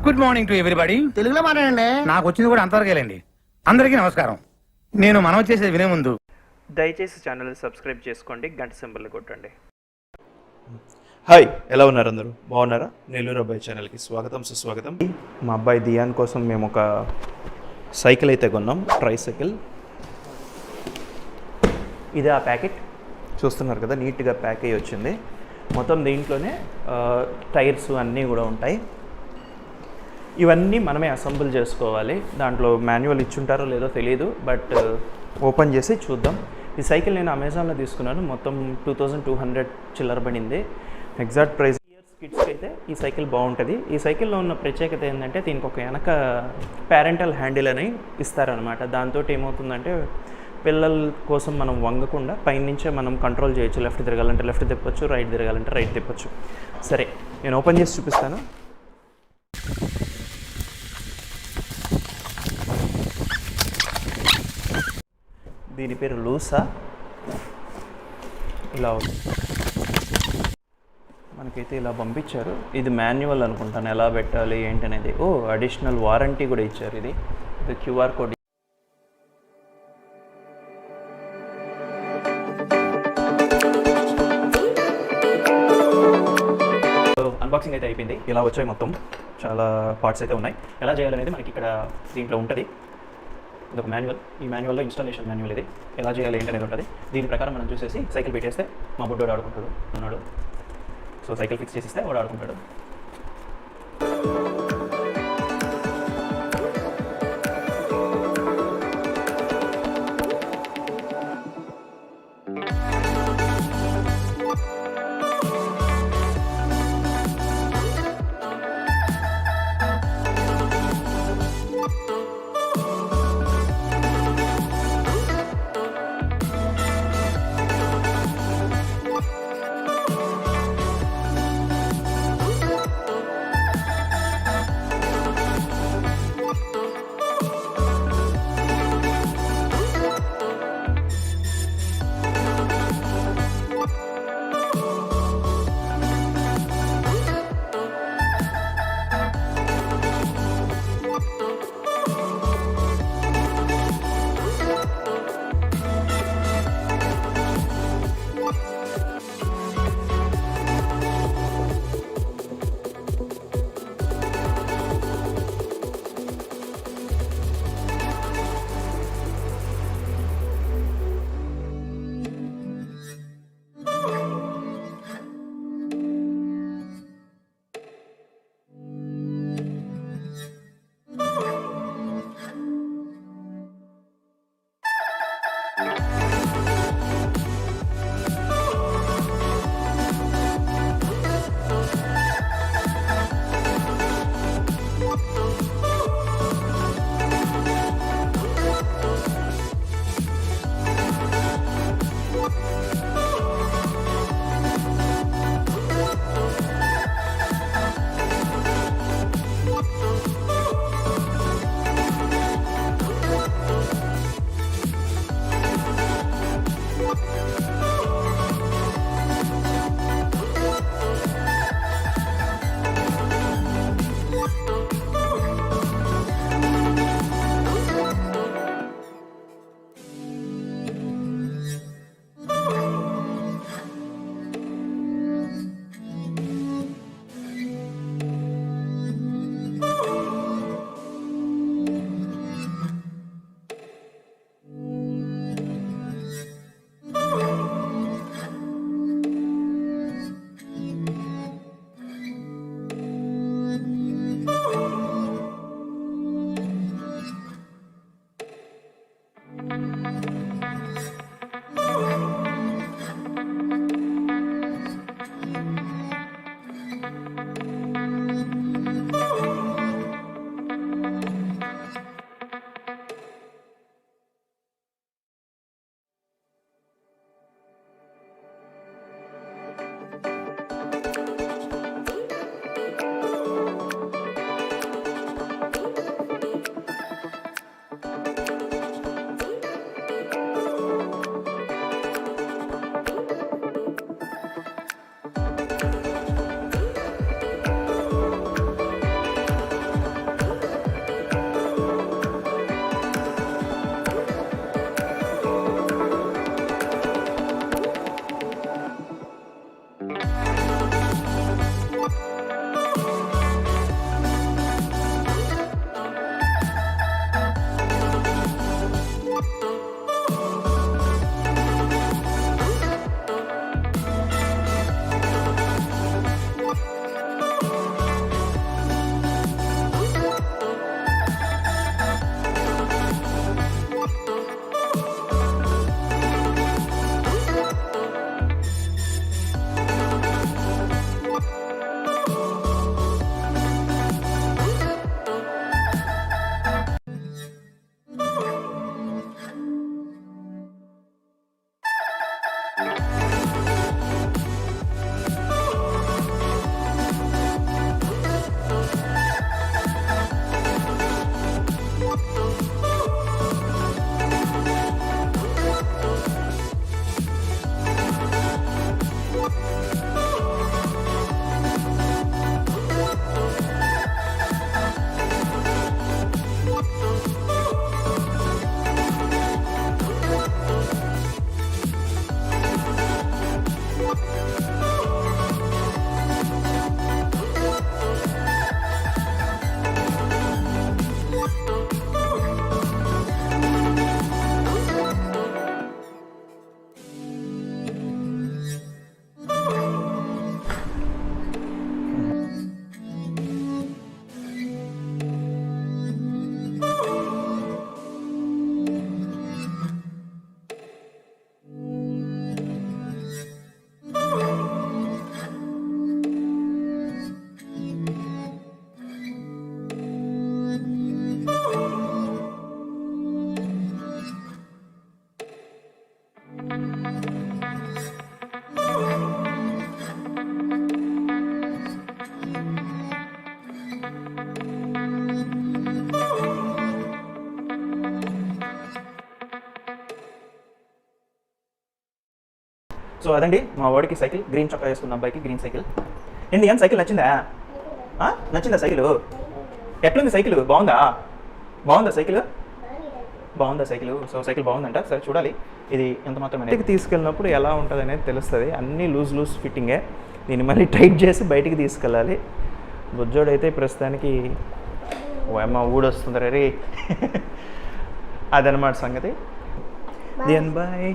Good morning to everybody. తెలుగులో మాట్లాడండి. నాకు వచ్చింది కూడా అంతవరకేలండి. అందరికీ నమస్కారం. నేను మనం చేసేది వినే ముందు దయచేసి ఛానల్ సబ్స్క్రైబ్ చేసుకోండి, గంట సింబల్ కొట్టండి. హాయ్, ఎలా ఉన్నారు అందరూ? బాగున్నారా? నెల్లూరు అబ్బాయి ఛానల్కి స్వాగతం, సుస్వాగతం. మా అబ్బాయి దియాన్ కోసం మేము ఒక సైకిల్ అయితే కొన్నాం, ట్రైసైకిల్. ఇదే ఆ ప్యాకెట్ చూస్తున్నారు కదా, నీట్గా ప్యాక్ అయ్యి వచ్చింది. మొత్తం దీంట్లోనే టైర్స్ అన్నీ కూడా ఉంటాయి. ఇవన్నీ మనమే అసెంబుల్ చేసుకోవాలి. దాంట్లో మాన్యువల్ ఇచ్చుంటారో లేదో తెలియదు, బట్ ఓపెన్ చేసి చూద్దాం. ఈ సైకిల్ నేను అమెజాన్లో తీసుకున్నాను. మొత్తం 2200 చిల్లర పడింది. ఎగ్జాక్ట్ ప్రైస్ ఇయర్స్ కిడ్స్కి అయితే ఈ సైకిల్ బాగుంటుంది. ఈ సైకిల్లో ఉన్న ప్రత్యేకత ఏంటంటే దీనికి ఒక వెనక పేరెంటల్ హ్యాండిల్ అని ఇస్తారనమాట. దాంతో ఏమవుతుందంటే పిల్లల కోసం మనం వంగకుండా పైనుంచే మనం కంట్రోల్ చేయొచ్చు. లెఫ్ట్ తిరగాలంటే లెఫ్ట్ తిప్పొచ్చు, రైట్ తిరగాలంటే రైట్ తిప్పొచ్చు. సరే, నేను ఓపెన్ చేసి చూపిస్తాను. దీని పేరు లూసా. ఇలా మనకైతే ఇలా పంపించారు. ఇది మాన్యువల్ అనుకుంటాను, ఎలా పెట్టాలి ఏంటనేది. అడిషనల్ వారంటీ కూడా ఇచ్చారు. ఇది క్యూఆర్ కోడ్. అన్బాక్సింగ్ అయితే అయిపోయింది. ఇలా వచ్చాయి, మొత్తం చాలా పార్ట్స్ అయితే ఉన్నాయి. ఎలా చేయాలనేది మనకి ఇక్కడ దీంట్లో ఉంటుంది. ఇది ఒక మాన్యువల్. ఈ మాన్యువల్లో ఇన్స్టాలేషన్ మాన్యువల్. ఇది ఎలా చేయాలి ఏంటనేది ఉంటుంది. దీని ప్రకారం మనం చూసేసి సైకిల్ పెట్టేస్తే మా బుడ్డోడు ఆడుకుంటాడు అన్నాడు. సో సైకిల్ ఫిక్స్ చేసిస్తే వాడు ఆడుకుంటాడు. సో అదండి మా వాడికి సైకిల్, గ్రీన్ చొక్కా వేసుకున్న అబ్బాయికి గ్రీన్ సైకిల్. ఏంది కానీ సైకిల్ నచ్చిందా? నచ్చిందా సైకిల్? ఎట్లుంది సైకిల్? బాగుందా సైకిల్? బాగుందా సైకిల్? సో సైకిల్ బాగుందంట. సరే చూడాలి ఇది ఎంత మాత్రం బయటికి తీసుకెళ్ళినప్పుడు ఎలా ఉంటుంది అనేది తెలుస్తుంది. అన్నీ లూజ్ ఫిట్టింగే. దీన్ని మళ్ళీ టైట్ చేసి బయటికి తీసుకెళ్ళాలి. బుజ్జోడైతే ప్రస్తుతానికి అమ్మ ఊడొస్తుంది రే. అదనమాట సంగతి. బాయ్.